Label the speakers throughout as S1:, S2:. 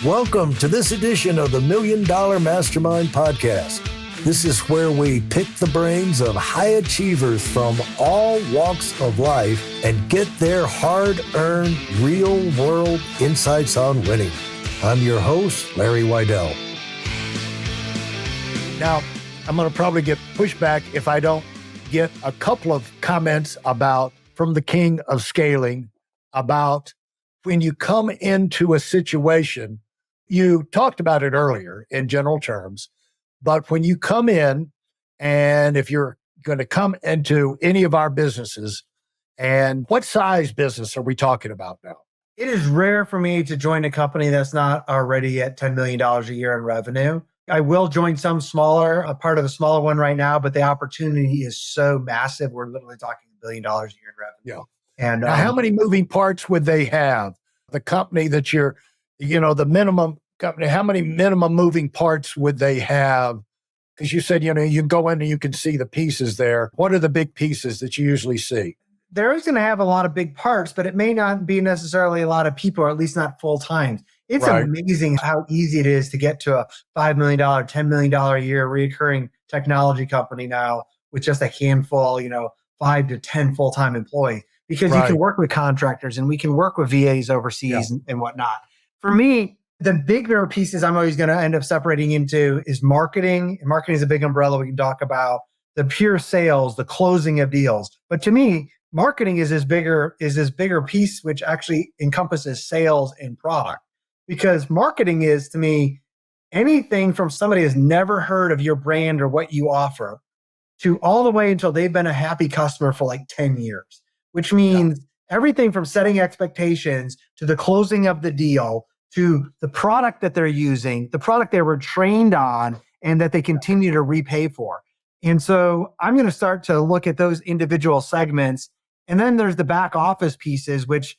S1: Welcome to this edition of the Million Dollar Mastermind podcast. This is where we pick the brains of high achievers from all walks of life and get their hard-earned, real-world insights on winning. I'm your host, Larry Weidel. Now, I'm going to probably get pushback if I don't get a couple of comments from the king of scaling about when you come into a situation. You talked about it earlier in general terms, but when you come in, and if you're going to come into any of our businesses, and what size business are we talking about now?
S2: It is rare for me to join a company that's not already at $10 million a year in revenue. I will join some smaller, a part of the smaller one right now, but the opportunity is so massive. We're literally talking $1 billion a year in revenue.
S1: Yeah.
S2: And
S1: now, how many moving parts would they have? The company that the minimum company, how many minimum moving parts would they have? Because you said, you go in and you can see the pieces there. What are the big pieces that you usually see?
S2: They're always going to have a lot of big parts, but it may not be necessarily a lot of people, or at least not full time. It's amazing how easy it is to get to a $5 million, $10 million a year recurring technology company now with just a handful, 5 to 10 full-time employees, because you can work with contractors and we can work with VAs overseas and whatnot. For me, the bigger pieces I'm always going to end up separating into is marketing. And marketing is a big umbrella we can talk about. The pure sales, the closing of deals. But to me, marketing is this bigger piece, which actually encompasses sales and product. Because marketing is, to me, anything from somebody who's never heard of your brand or what you offer to all the way until they've been a happy customer for like 10 years, which means everything from setting expectations to the closing of the deal to the product that they're using, the product they were trained on, and that they continue to repay for. And so I'm going to start to look at those individual segments. And then there's the back office pieces, which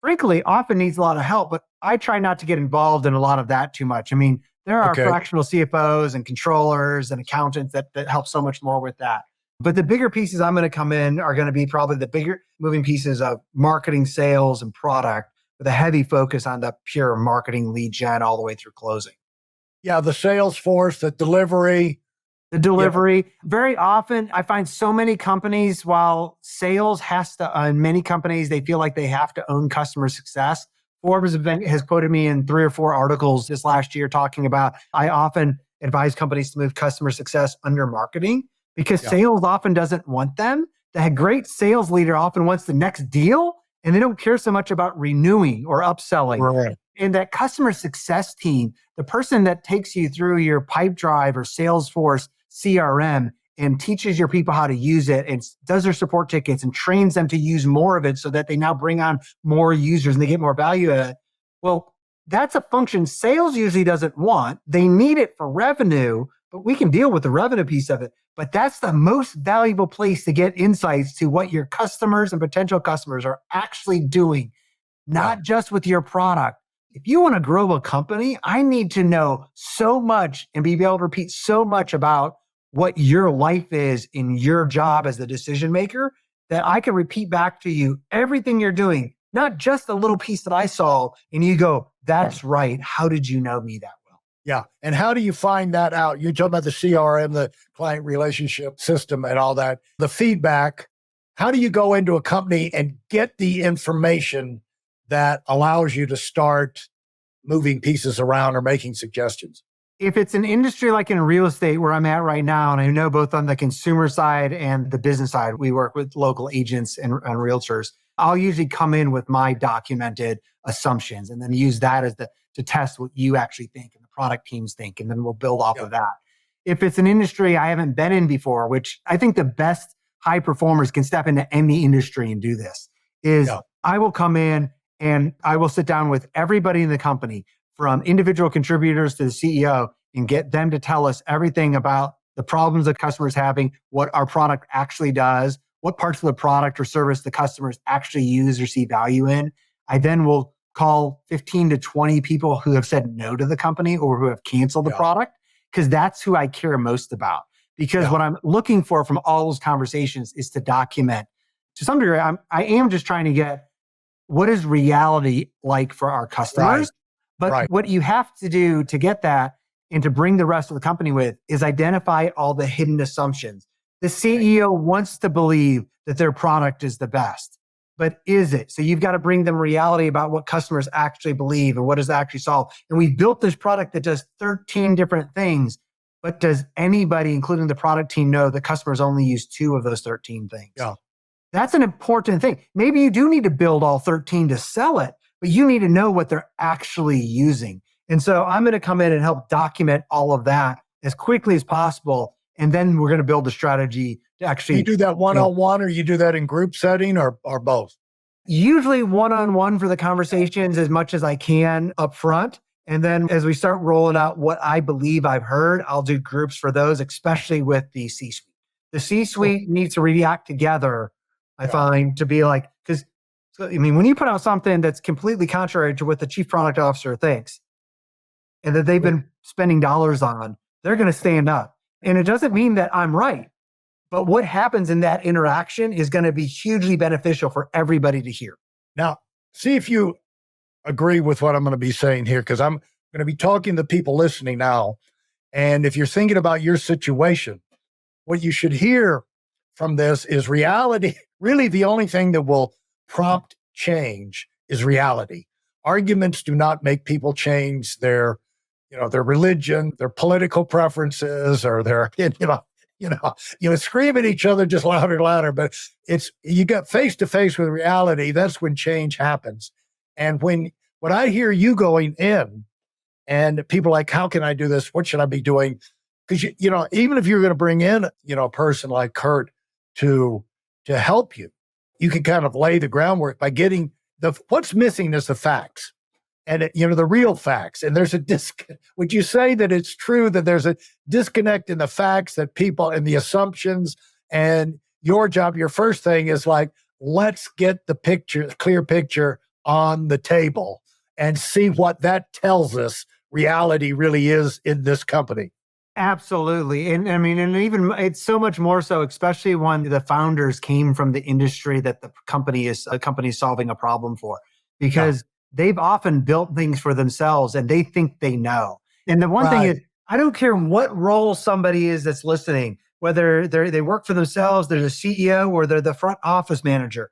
S2: frankly often needs a lot of help, but I try not to get involved in a lot of that too much. I mean, there are fractional CFOs and controllers and accountants that help so much more with that. But the bigger pieces I'm going to come in are going to be probably the bigger moving pieces of marketing, sales, and product, with a heavy focus on the pure marketing lead gen all the way through closing.
S1: Yeah, the sales force, the delivery.
S2: Very often, I find so many companies, while sales has to, many companies, they feel like they have to own customer success. Forbes has quoted me in 3 or 4 articles this last year talking about, I often advise companies to move customer success under marketing because sales often doesn't want them. The great sales leader often wants the next deal, and they don't care so much about renewing or upselling.
S1: Right.
S2: And that customer success team, the person that takes you through your Pipedrive or Salesforce CRM and teaches your people how to use it and does their support tickets and trains them to use more of it so that they now bring on more users and they get more value out of it. Well, that's a function sales usually doesn't want. They need it for revenue, but we can deal with the revenue piece of it. But that's the most valuable place to get insights to what your customers and potential customers are actually doing, not just with your product. If you want to grow a company, I need to know so much and be able to repeat so much about what your life is in your job as the decision maker that I can repeat back to you everything you're doing, not just a little piece that I saw and you go, that's right. How did you know me that well?
S1: Yeah. And how do you find that out? You're talking about the CRM, the client relationship system and all that, the feedback. How do you go into a company and get the information that allows you to start moving pieces around or making suggestions?
S2: If it's an industry like in real estate where I'm at right now, and I know both on the consumer side and the business side, we work with local agents and realtors, I'll usually come in with my documented assumptions and then use that to test what you actually think and the product teams think, and then we'll build off of that. If it's an industry I haven't been in before, which I think the best high performers can step into any industry and do this, is I will come in and I will sit down with everybody in the company, from individual contributors to the CEO, and get them to tell us everything about the problems the customer's having, what our product actually does, what parts of the product or service the customers actually use or see value in. I then will call 15 to 20 people who have said no to the company or who have canceled the product, because that's who I care most about. Because what I'm looking for from all those conversations is to document. To some degree, I am just trying to get what is reality like for our customers, But what you have to do to get that and to bring the rest of the company with is identify all the hidden assumptions. The CEO wants to believe that their product is the best, but is it? So you've got to bring them reality about what customers actually believe and what does actually solve. And we've built this product that does 13 different things, but does anybody, including the product team, know that customers only use 2 of those 13 things?
S1: Yeah.
S2: That's an important thing. Maybe you do need to build all 13 to sell it, but you need to know what they're actually using. And so I'm going to come in and help document all of that as quickly as possible. And then we're going to build a strategy to actually.
S1: You do that one-on-one, or you do that in group setting, or both?
S2: Usually one-on-one for the conversations as much as I can up front. And then as we start rolling out what I believe I've heard, I'll do groups for those, especially with the C-suite. The C-suite needs to react together, I find, to be like, because when you put out something that's completely contrary to what the chief product officer thinks and that they've been spending dollars on, they're going to stand up. And it doesn't mean that I'm right, but what happens in that interaction is going to be hugely beneficial for everybody to hear.
S1: Now, see if you agree with what I'm going to be saying here, because I'm going to be talking to people listening now. And if you're thinking about your situation, what you should hear from this is reality. Really, the only thing that will prompt change is reality. Arguments do not make people change their religion, their political preferences, or their, scream at each other just louder and louder. But you got face to face with reality. That's when change happens. And when I hear you going in and people like, how can I do this? What should I be doing? Because, even if you're going to bring in, a person like Kurt to help you, you can kind of lay the groundwork by getting what's missing is the facts and, the real facts. And there's would you say that it's true that there's a disconnect in the facts that people and the assumptions, and your job, your first thing is like, let's get the clear picture on the table and see what that tells us reality really is in this company.
S2: Absolutely. And even it's so much more so, especially when the founders came from the industry that the company is solving a problem for, because they've often built things for themselves and they think they know. And the one thing is, I don't care what role somebody is that's listening, whether they work for themselves, they're the CEO, or they're the front office manager.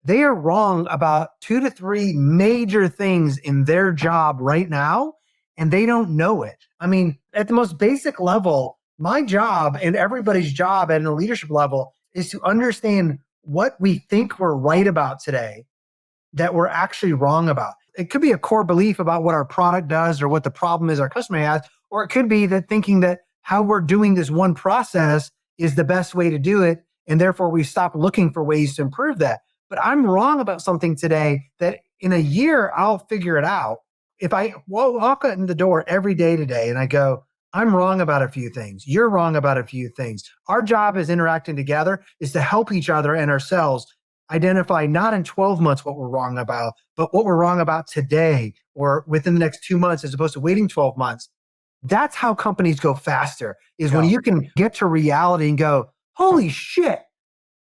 S2: They are wrong about 2 to 3 major things in their job right now, and they don't know it. At the most basic level, my job and everybody's job at a leadership level is to understand what we think we're right about today that we're actually wrong about. It could be a core belief about what our product does or what the problem is our customer has, or it could be that thinking that how we're doing this one process is the best way to do it, and therefore we stop looking for ways to improve that. But I'm wrong about something today that in a year, I'll figure it out. If I walk in the door every day today and I go, I'm wrong about a few things, you're wrong about a few things. Our job as interacting together is to help each other and ourselves identify not in 12 months what we're wrong about, but what we're wrong about today or within the next 2 months, as opposed to waiting 12 months. That's how companies go faster, is when you can get to reality and go, holy shit,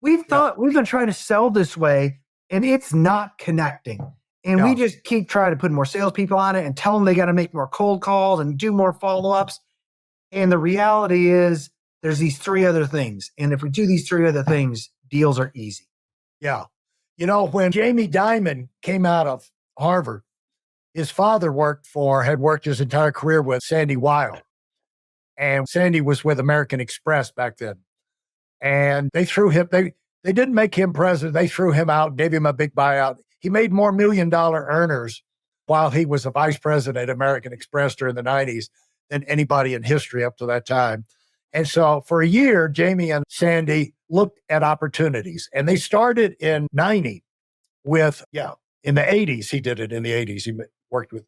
S2: we've been trying to sell this way and it's not connecting. And we just keep trying to put more salespeople on it and tell them they got to make more cold calls and do more follow-ups. And the reality is there's these 3 other things. And if we do these 3 other things, deals are easy.
S1: Yeah. When Jamie Dimon came out of Harvard, his father had worked his entire career with Sandy Weill. And Sandy was with American Express back then. And they threw him, they didn't make him president. They threw him out, gave him a big buyout. He made more $1 million earners while he was a vice president at American Express during the 90s than anybody in history up to that time. And so for a year, Jamie and Sandy looked at opportunities, and they started in 90 in the 80s, he did it in the 80s. He worked with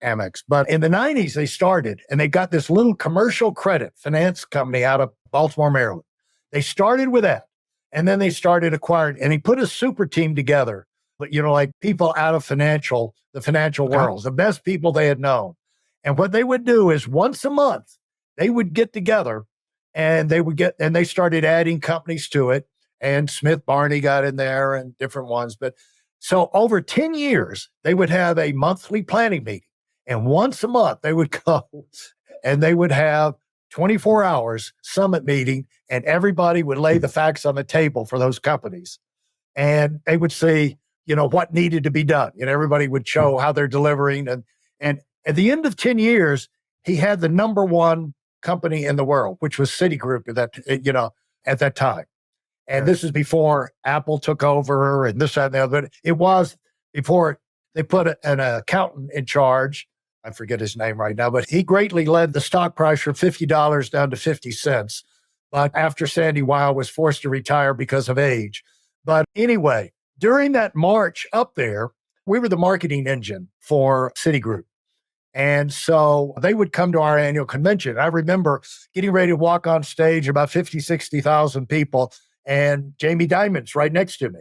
S1: Amex, but in the 90s, they started, and they got this little commercial credit finance company out of Baltimore, Maryland. They started with that, and then they started acquiring, and he put a super team together, like people out of the financial world, the best people they had known. And what they would do is once a month, they would get together and they started adding companies to it. And Smith Barney got in there and different ones. But so over 10 years, they would have a monthly planning meeting. And once a month, they would go and they would have 24 hours summit meeting, and everybody would lay the facts on the table for those companies. And they would see, what needed to be done. Everybody would show how they're delivering. And at the end of 10 years, he had the number one company in the world, which was Citigroup at that time. And this is before Apple took over and this, that, and the other. But it was before they put an accountant in charge. I forget his name right now, but he greatly led the stock price from $50 down to 50 cents. But after Sandy Weil was forced to retire because of age. But anyway, during that march up there, we were the marketing engine for Citigroup. And so they would come to our annual convention. I remember getting ready to walk on stage, about 50, 60,000 people, and Jamie Dimon's right next to me.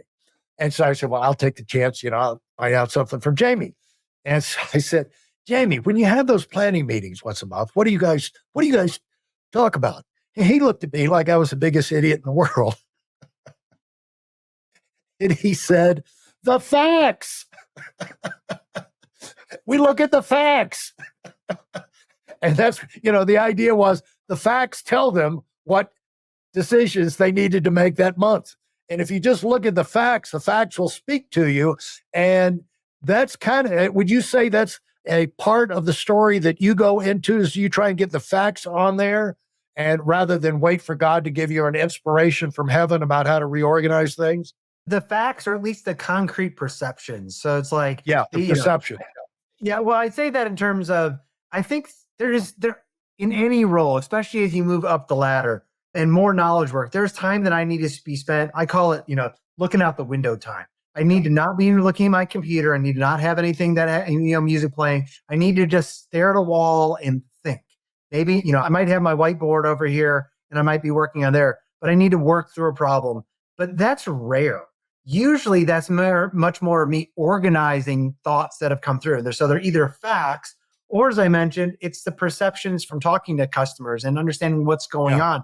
S1: And so I said, well, I'll take the chance, I'll find out something from Jamie. And so I said, Jamie, when you have those planning meetings once a month, what do you guys talk about? And he looked at me like I was the biggest idiot in the world. And he said, the facts. We look at the facts. And that's, the idea was the facts tell them what decisions they needed to make that month. And if you just look at the facts will speak to you. And that's would you say that's a part of the story that you go into, is you try and get the facts on there, and rather than wait for God to give you an inspiration from heaven about how to reorganize things?
S2: The facts, or at least the concrete perceptions. So it's like,
S1: the perception.
S2: Yeah, well, I'd say that in terms of, I think there in any role, especially as you move up the ladder and more knowledge work, there's time that I need to be spent. I call it, looking out the window time. I need to not be looking at my computer. I need to not have anything that, music playing. I need to just stare at a wall and think. Maybe, I might have my whiteboard over here and I might be working on there, but I need to work through a problem. But that's rare. Usually that's much more me organizing thoughts that have come through. So they're either facts, or as I mentioned, it's the perceptions from talking to customers and understanding what's going on.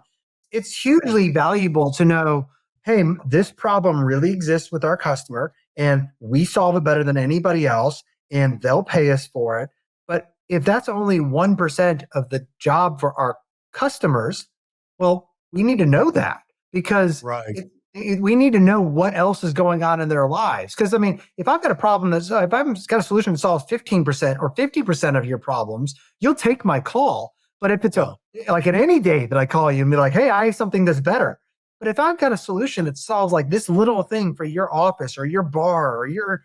S2: It's hugely valuable to know, hey, this problem really exists with our customer and we solve it better than anybody else and they'll pay us for it. But if that's only 1% of the job for our customers, well, we need to know that, because we need to know what else is going on in their lives. Because if I've got a problem if I've got a solution that solves 15% or 50% of your problems, you'll take my call. But if it's like at any day that I call you and be like, hey, I have something that's better. But if I've got a solution that solves like this little thing for your office or your bar or your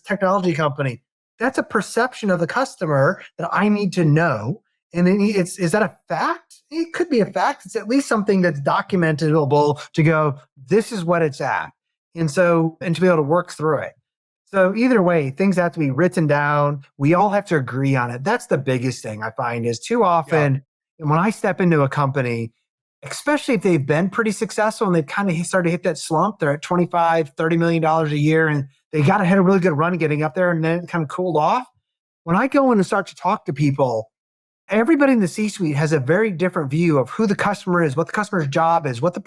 S2: technology company, that's a perception of the customer that I need to know. And then is that a fact? It could be a fact. It's at least something that's documentable to go, this is what it's at. And to be able to work through it. So either way, things have to be written down. We all have to agree on it. That's the biggest thing I find is too often, and when I step into a company, especially if they've been pretty successful and they've kind of started to hit that slump, they're at $25, $30 million a year, and they got to hit a really good run getting up there and then kind of cooled off. When I go in and start to talk to people, everybody in the C-suite has a very different view of who the customer is, what the customer's job is, what the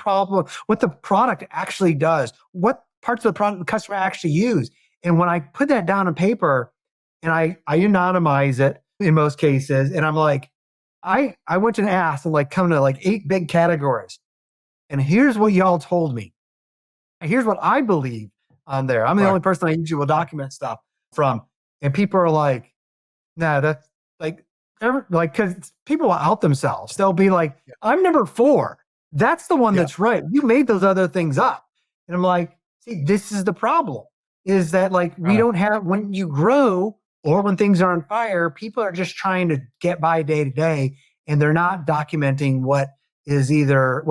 S2: product actually does, what parts of the product the customer actually use. And when I put that down on paper and I anonymize it in most cases, and I'm like, I went and asked and come to 8 big categories. And here's what y'all told me. Here's what I believe on there. I'm the only person I usually will document stuff from. And people are like, nah, that's because people will out themselves. They'll be like, I'm number 4. That's the one that's right. You made those other things up. And I'm like, see, this is the problem, is that we don't have, when you grow or when things are on fire, people are just trying to get by day to day. And they're not documenting what is we're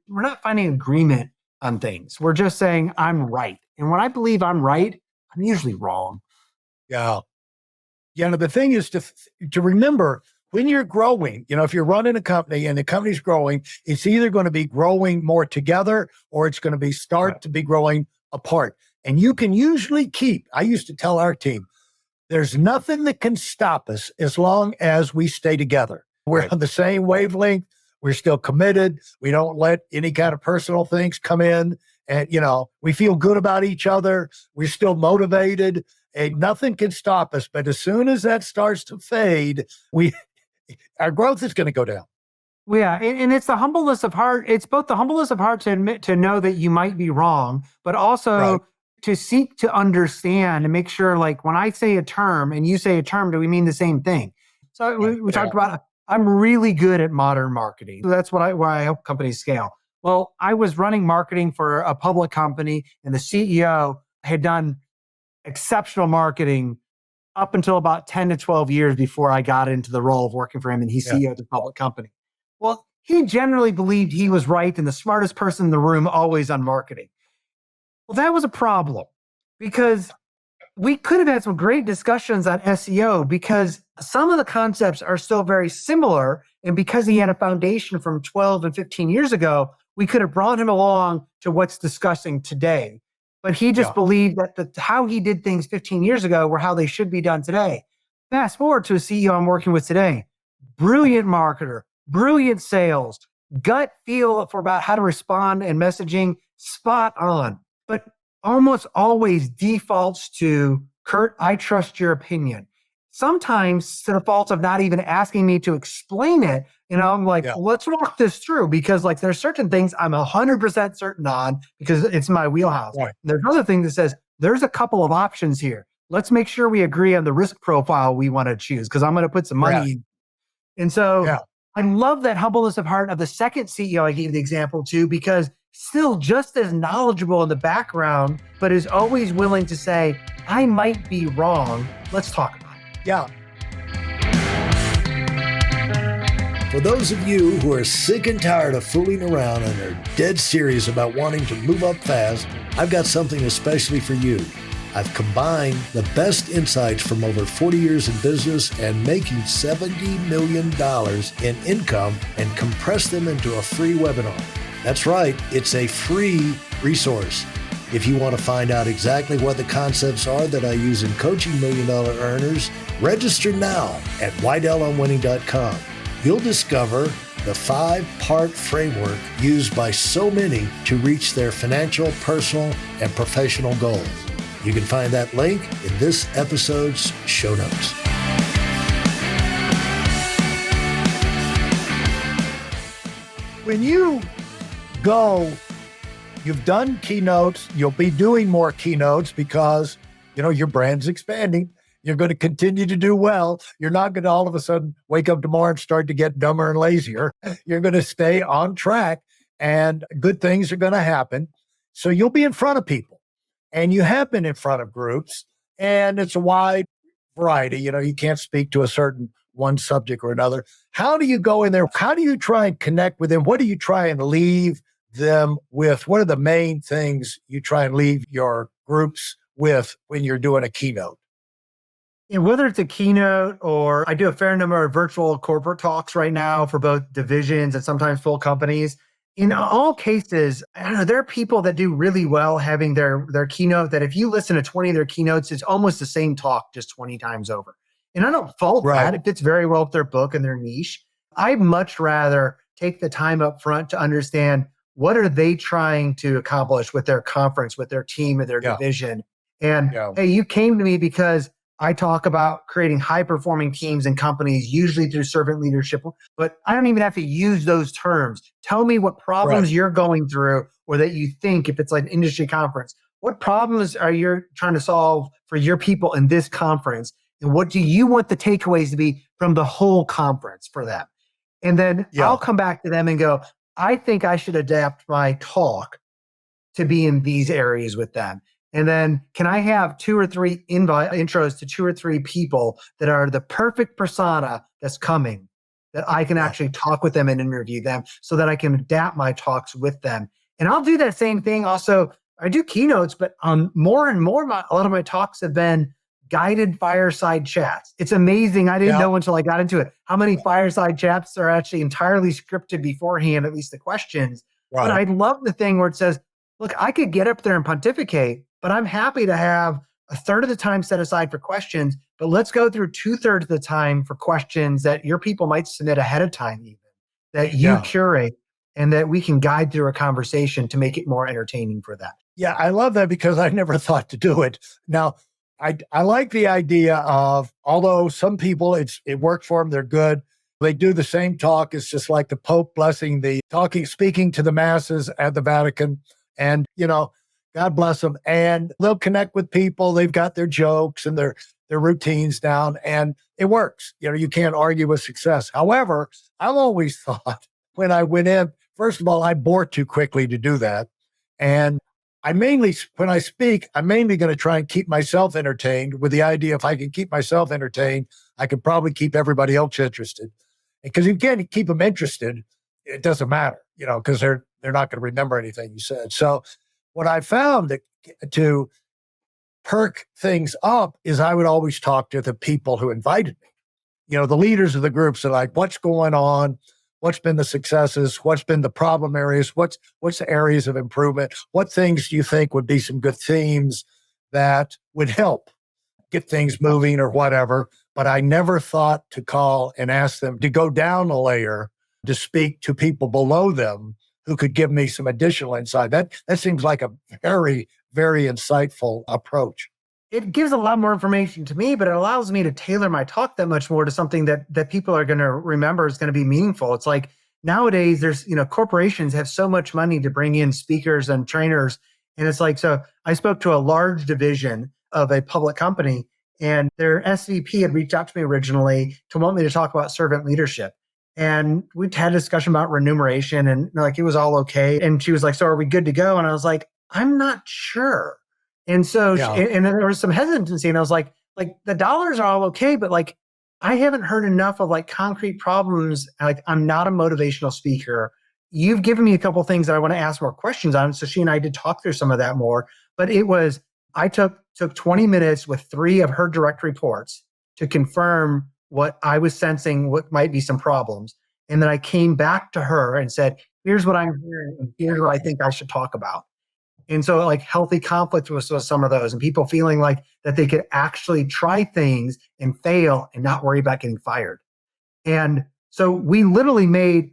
S2: not finding agreement on things. We're just saying, I'm right. And when I believe I'm right, I'm usually wrong.
S1: Yeah. Yeah. The thing is to remember, when you're growing, if you're running a company and the company's growing, it's either going to be growing more together or it's going to be to be growing apart. And you can usually I used to tell our team, there's nothing that can stop us as long as we stay together. We're on the same wavelength. We're still committed. We don't let any kind of personal things come in. And, we feel good about each other. We're still motivated. Ain't nothing can stop us. But as soon as that starts to fade, our growth is going to go down.
S2: Well, yeah, and it's the humbleness of heart. It's both the humbleness of heart to admit, to know that you might be wrong, but
S1: Right.
S2: also to seek to understand and make sure, like when I say a term and you say a term, do we mean the same thing? So
S1: Right.
S2: we
S1: Yeah.
S2: talked about, I'm really good at modern marketing. So that's why I help companies scale. Well, I was running marketing for a public company, and the CEO had done exceptional marketing up until about 10 to 12 years before I got into the role of working for him, and he's
S1: Yeah.
S2: CEO of the public company. Well, he generally believed he was right and the smartest person in the room always on marketing. Well, that was a problem because we could have had some great discussions on SEO because some of the concepts are still very similar. And because he had a foundation from 12 and 15 years ago, we could have brought him along to what's discussing today. But he just
S1: Yeah.
S2: believed that how he did things 15 years ago were how they should be done today. Fast forward to a CEO I'm working with today. Brilliant marketer, brilliant sales, gut feel for about how to respond and messaging, spot on. But almost always defaults to, Kurt, I trust your opinion. Sometimes to the fault of not even asking me to explain it. I'm like,
S1: Yeah.
S2: let's walk this through because like there's certain things I'm 100% certain on because it's my wheelhouse.
S1: Right.
S2: There's another thing that says there's a couple of options here. Let's make sure we agree on the risk profile we want to choose because I'm going to put some money in. And so
S1: Yeah.
S2: I love that humbleness of heart of the second CEO I gave the example to, because still just as knowledgeable in the background, but is always willing to say, I might be wrong. Let's talk about it.
S1: Yeah.
S3: For those of you who are sick and tired of fooling around and are dead serious about wanting to move up fast, I've got something especially for you. I've combined the best insights from over 40 years in business and making $70 million in income and compressed them into a free webinar. That's right, it's a free resource. If you want to find out exactly what the concepts are that I use in coaching million-dollar earners, register now at weidelonwinning.com. You'll discover the 5-part framework used by so many to reach their financial, personal, and professional goals. You can find that link in this episode's show notes.
S1: When you go, you've done keynotes, you'll be doing more keynotes because, your brand's expanding. You're going to continue to do well. You're not going to all of a sudden wake up tomorrow and start to get dumber and lazier. You're going to stay on track and good things are going to happen. So you'll be in front of people, and you have been in front of groups, and it's a wide variety. You can't speak to a certain one subject or another. How do you go in there? How do you try and connect with them? What do you try and leave them with? What are the main things you try and leave your groups with when you're doing a keynote?
S2: And whether it's a keynote or I do a fair number of virtual corporate talks right now for both divisions and sometimes full companies. In all cases, I don't know, there are people that do really well having their keynote that if you listen to 20 of their keynotes, it's almost the same talk just 20 times over. And I don't fault that. It fits very well with their book and their niche. I'd much rather take the time up front to understand what are they trying to accomplish with their conference, with their team, and their division. And hey, you came to me because I talk about creating high-performing teams and companies, usually through servant leadership, but I don't even have to use those terms. Tell me what problems you're going through or that you think, if it's like an industry conference, what problems are you trying to solve for your people in this conference? And what do you want the takeaways to be from the whole conference for them? And then I'll come back to them and go, I think I should adapt my talk to be in these areas with them. And then can I have 2 or 3 intros to 2 or 3 people that are the perfect persona that's coming, that I can actually talk with them and interview them so that I can adapt my talks with them. And I'll do that same thing. Also, I do keynotes, but more and more, a lot of my talks have been guided fireside chats. It's amazing. I didn't know until I got into it how many fireside chats are actually entirely scripted beforehand, at least the questions. But I love the thing where it says, look, I could get up there and pontificate, but I'm happy to have a third of the time set aside for questions, but let's go through 2/3 of the time for questions that your people might submit ahead of time, even that you curate, and that we can guide through a conversation to make it more entertaining for them.
S1: Yeah, I love that because I never thought to do it. Now, I like the idea of, although some people it worked for them, they're good. They do the same talk. It's just like the Pope blessing speaking to the masses at the Vatican. And, God bless them. And they'll connect with people. They've got their jokes and their routines down, and it works. You can't argue with success. However, I've always thought when I went in, first of all, I bore too quickly to do that. And when I speak, I'm mainly going to try and keep myself entertained, with the idea if I can keep myself entertained, I can probably keep everybody else interested. Because you can't keep them interested, it doesn't matter, because they're not going to remember anything you said. So what I found to perk things up is I would always talk to the people who invited me. The leaders of the groups are like, what's going on? What's been the successes? What's been the problem areas? What's the areas of improvement? What things do you think would be some good themes that would help get things moving or whatever? But I never thought to call and ask them to go down a layer to speak to people below them who could give me some additional insight. That seems like a very, very insightful approach.
S2: It gives a lot more information to me, but it allows me to tailor my talk that much more to something that people are going to remember is going to be meaningful. It's like nowadays there's, corporations have so much money to bring in speakers and trainers. And it's like, so I spoke to a large division of a public company, and their SVP had reached out to me originally to want me to talk about servant leadership. And we had a discussion about remuneration, and it was all okay. And she was like, so are we good to go? And I was like, I'm not sure. And so, and then there was some hesitancy, and I was like the dollars are all okay, but I haven't heard enough of concrete problems. I'm not a motivational speaker. You've given me a couple of things that I want to ask more questions on. So she and I did talk through some of that more, but I took 20 minutes with 3 of her direct reports to confirm what I was sensing, what might be some problems. And then I came back to her and said, here's what I'm hearing, and here's what I think I should talk about. And so healthy conflict was some of those, and people feeling like that they could actually try things and fail and not worry about getting fired. And so we literally made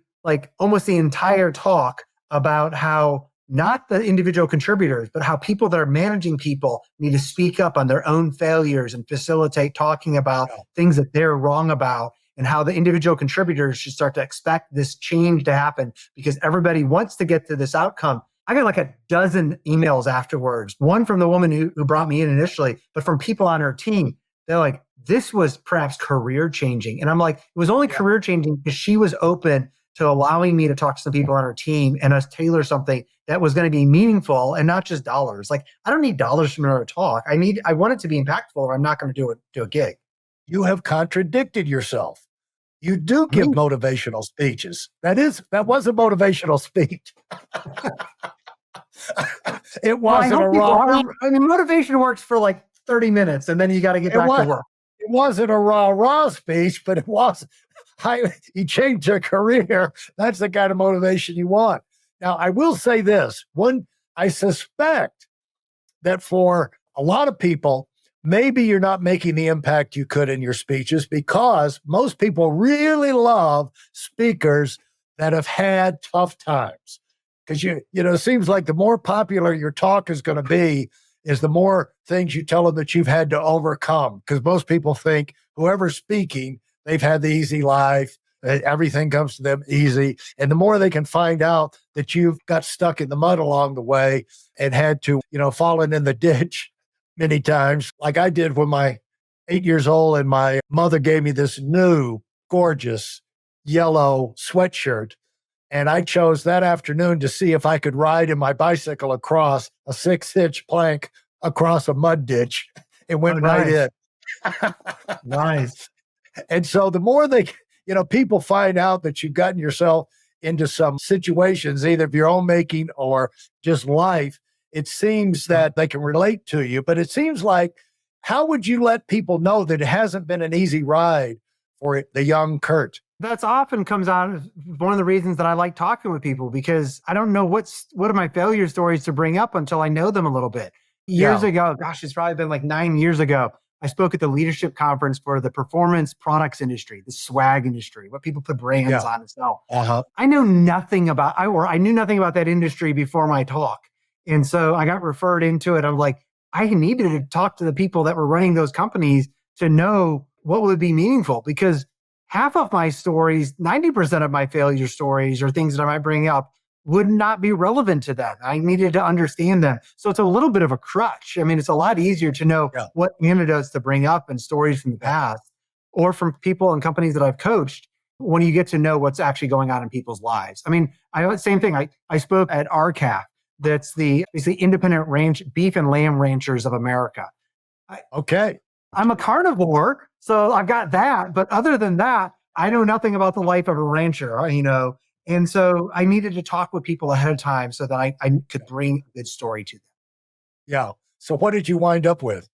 S2: almost the entire talk about how not the individual contributors, but how people that are managing people need to speak up on their own failures and facilitate talking about things that they're wrong about, and how the individual contributors should start to expect this change to happen because everybody wants to get to this outcome. I got a dozen emails afterwards, one from the woman who brought me in initially, but from people on her team. They're like, this was perhaps career changing. And I'm like, it was only career changing because she was open to allowing me to talk to some people on her team and us tailor something that was going to be meaningful and not just dollars. I don't need dollars from another talk. I want it to be impactful, or I'm not going to do a gig.
S1: You have contradicted yourself. You do give motivational speeches. That was a motivational speech. It wasn't a raw.
S2: Motivation works for 30 minutes, and then you got to get back to work.
S1: It wasn't a raw speech, but it was. You changed your career. That's the kind of motivation you want. Now, I will say this. I suspect that for a lot of people, maybe you're not making the impact you could in your speeches, because most people really love speakers that have had tough times. Because it seems like the more popular your talk is going to be, is the more things you tell them that you've had to overcome. Because most people think whoever's speaking, they've had the easy life, everything comes to them easy. And the more they can find out that you've got stuck in the mud along the way and had to, fallen in the ditch many times, like I did when my 8 years old, and my mother gave me this new, gorgeous yellow sweatshirt. And I chose that afternoon to see if I could ride in my bicycle across a 6-inch plank across a mud ditch. It went right in.
S2: Nice.
S1: And so the more people find out that you've gotten yourself into some situations, either of your own making or just life, it seems that they can relate to you. But it seems like, how would you let people know that it hasn't been an easy ride for the young Kurt?
S2: That's often comes out of one of the reasons that I like talking with people, because I don't know what are my failure stories to bring up until I know them a little bit. Years ago, gosh, it's probably been 9 years ago, I spoke at the leadership conference for the performance products industry, the swag industry, what people put brands on and sell. I knew nothing about, I knew nothing about that industry before my talk. And so I got referred into it. I'm like, I needed to talk to the people that were running those companies to know what would be meaningful, because half of my stories, 90% of my failure stories or things that I might bring up would not be relevant to them. I needed to understand them. So it's a little bit of a crutch. I mean, it's a lot easier to know what anecdotes to bring up and stories from the past or from people and companies that I've coached when you get to know what's actually going on in people's lives. I mean, same thing. I spoke at RCAF. That's the Independent Ranch Beef and Lamb Ranchers of America. I'm a carnivore, so I've got that. But other than that, I know nothing about the life of a rancher, And so I needed to talk with people ahead of time so that I could bring a good story to them.
S1: Yeah. So what did you wind up with?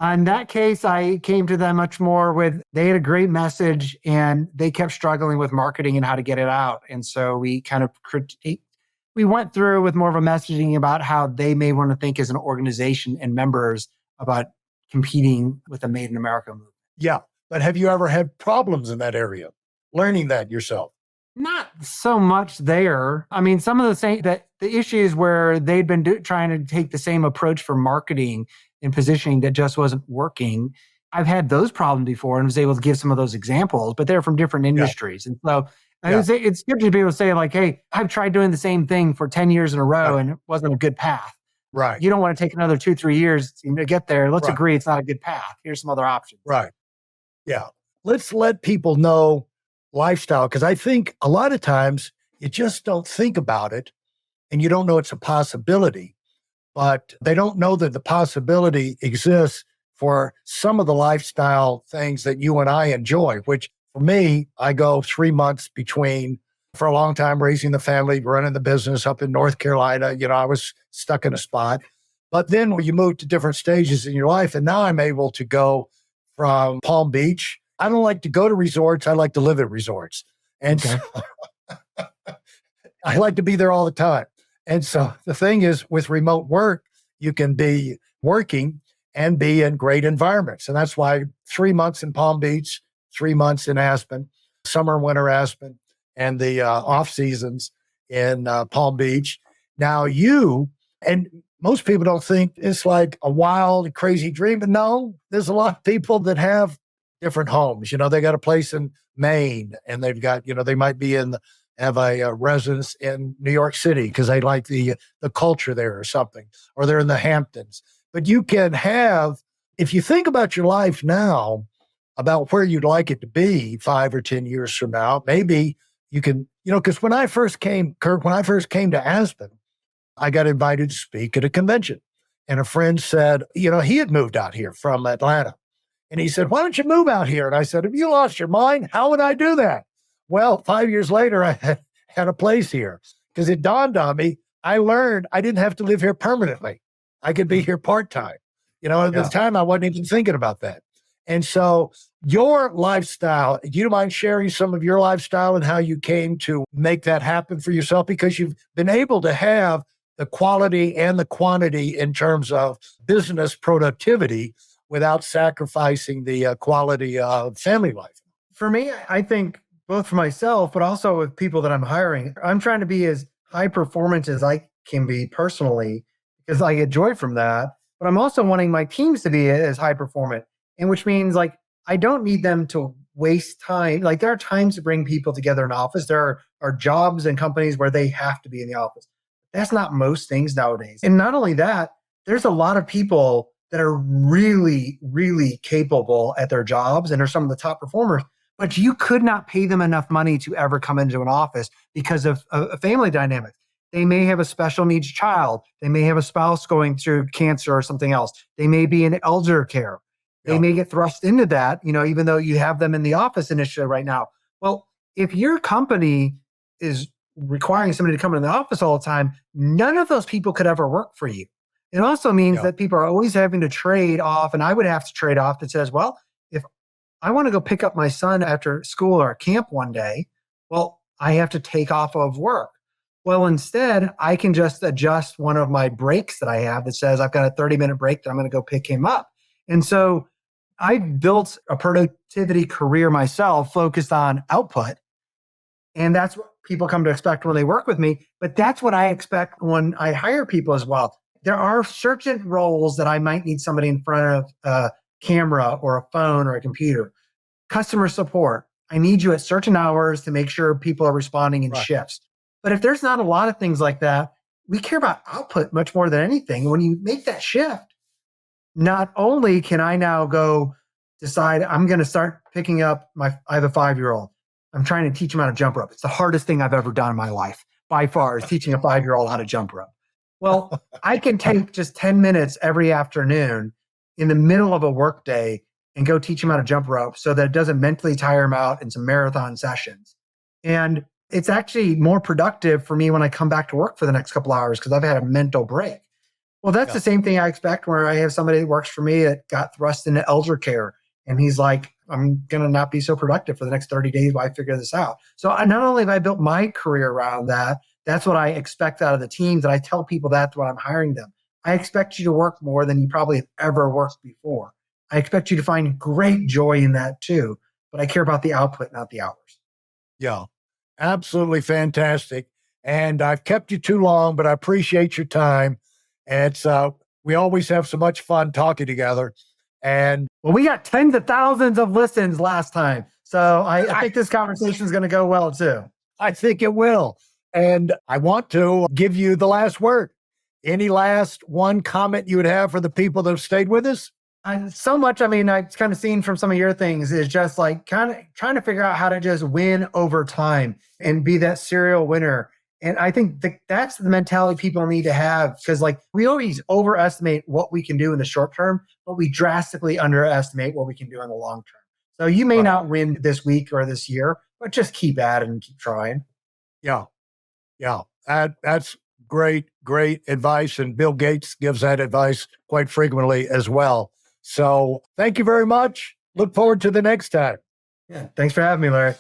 S2: In that case, I came to them much more with, they had a great message and they kept struggling with marketing and how to get it out. And so we kind of we went through with more of a messaging about how they may want to think as an organization and members about competing with the Made in America movement.
S1: Yeah. But have you ever had problems in that area, learning that yourself?
S2: Not so much there. I mean, some of the issues where they'd been trying to take the same approach for marketing and positioning that just wasn't working. I've had those problems before and was able to give some of those examples, but they're from different industries. And so I would say it's good to be able to say like, hey, I've tried doing the same thing for 10 years in a row and it wasn't a good path.
S1: Right.
S2: You don't want to take another 2-3 years to get there. Let's agree it's not a good path. Here's some other options.
S1: Right. Yeah. Let's let people know lifestyle, because I think a lot of times you just don't think about it and you don't know it's a possibility, but they don't know that the possibility exists for some of the lifestyle things that you and I enjoy, which for me, I go 3 months between, for a long time, raising the family, running the business up in North Carolina. I was stuck in a spot. But then when you move to different stages in your life, and now I'm able to go from Palm Beach. I don't like to go to resorts. I like to live at resorts. And so I like to be there all the time. And so the thing is, with remote work, you can be working and be in great environments. And that's why 3 months in Palm Beach, 3 months in Aspen, summer, winter Aspen, and the off seasons in Palm Beach. Now and most people don't think it's like a wild, crazy dream, but no, there's a lot of people that have different homes. They got a place in Maine and they've got, they might be have a residence in New York City because they like the culture there or something, or they're in the Hamptons. But you can have, if you think about your life now, about where you'd like it to be 5 or 10 years from now, maybe you can, because when I first came to Aspen, I got invited to speak at a convention. And a friend said, he had moved out here from Atlanta. And he said, why don't you move out here? And I said, have you lost your mind? How would I do that? Well, 5 years later, I had a place here because it dawned on me. I learned I didn't have to live here permanently. I could be here part-time. At the time, I wasn't even thinking about that. And so your lifestyle, do you mind sharing some of your lifestyle and how you came to make that happen for yourself? Because you've been able to have the quality and the quantity in terms of business productivity without sacrificing the quality of family life.
S2: For me, I think both for myself, but also with people that I'm hiring, I'm trying to be as high performance as I can be personally because I get joy from that. But I'm also wanting my teams to be as high performant, and which means like I don't need them to waste time. Like there are times to bring people together in office. There are jobs and companies where they have to be in the office. That's not most things nowadays. And not only that, there's a lot of people that are really, really capable at their jobs and are some of the top performers, but you could not pay them enough money to ever come into an office because of a family dynamic. They may have a special needs child. They may have a spouse going through cancer or something else. They may be in elder care. They may get thrust into that, even though you have them in the office initially right now. Well, if your company is requiring somebody to come into the office all the time, none of those people could ever work for you. It also means that people are always having to trade off, and I would have to trade off that says, well, if I want to go pick up my son after school or camp one day, well, I have to take off of work. Well, instead, I can just adjust one of my breaks that I have that says I've got a 30-minute break that I'm going to go pick him up. And so I built a productivity career myself focused on output. And that's what people come to expect when they work with me. But that's what I expect when I hire people as well. there are certain roles that I might need somebody in front of a camera or a phone or a computer. Customer support. I need you at certain hours to make sure people are responding in shifts. But if there's not a lot of things like that, we care about output much more than anything. When you make that shift, not only can I now go decide I'm going to start picking up I have a 5-year-old. I'm trying to teach him how to jump rope. It's the hardest thing I've ever done in my life by far, is teaching a 5-year-old how to jump rope. Well, I can take just 10 minutes every afternoon in the middle of a workday and go teach him how to jump rope so that it doesn't mentally tire him out in some marathon sessions. And it's actually more productive for me when I come back to work for the next couple hours because I've had a mental break. Well, that's the same thing I expect where I have somebody that works for me that got thrust into elder care. And he's like, I'm going to not be so productive for the next 30 days while I figure this out. So not only have I built my career around that, that's what I expect out of the teams. And I tell people that when I'm hiring them. I expect you to work more than you probably have ever worked before. I expect you to find great joy in that too. But I care about the output, not the hours.
S1: Yeah, absolutely fantastic. And I've kept you too long, but I appreciate your time. And we always have so much fun talking together. And
S2: well, we got tens of thousands of listens last time. So I think this conversation is going to go well too.
S1: I think it will. And I want to give you the last word. Any last one comment you would have for the people that have stayed with us?
S2: So much. I mean, I've kind of seen from some of your things is just like kind of trying to figure out how to just win over time and be that serial winner. And I think that's the mentality people need to have, because like we always overestimate what we can do in the short term, but we drastically underestimate what we can do in the long term. So you may not win this week or this year, but just keep at it and keep trying.
S1: Yeah. Yeah. That's great advice. And Bill Gates gives that advice quite frequently as well. So thank you very much. Look forward to the next time.
S2: Yeah. Thanks for having me, Larry.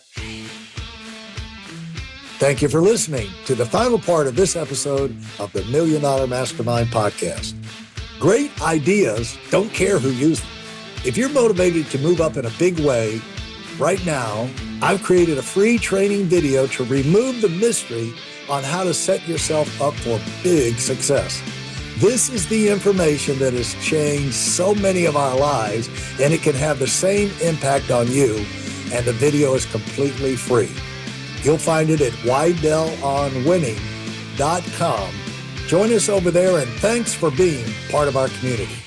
S3: Thank you for listening to the final part of this episode of the Million Dollar Mastermind podcast. Great ideas don't care who uses them. If you're motivated to move up in a big way, right now, I've created a free training video to remove the mystery on how to set yourself up for big success. This is the information that has changed so many of our lives, and it can have the same impact on you, and the video is completely free. You'll find it at WeidelOnWinning.com. Join us over there, and thanks for being part of our community.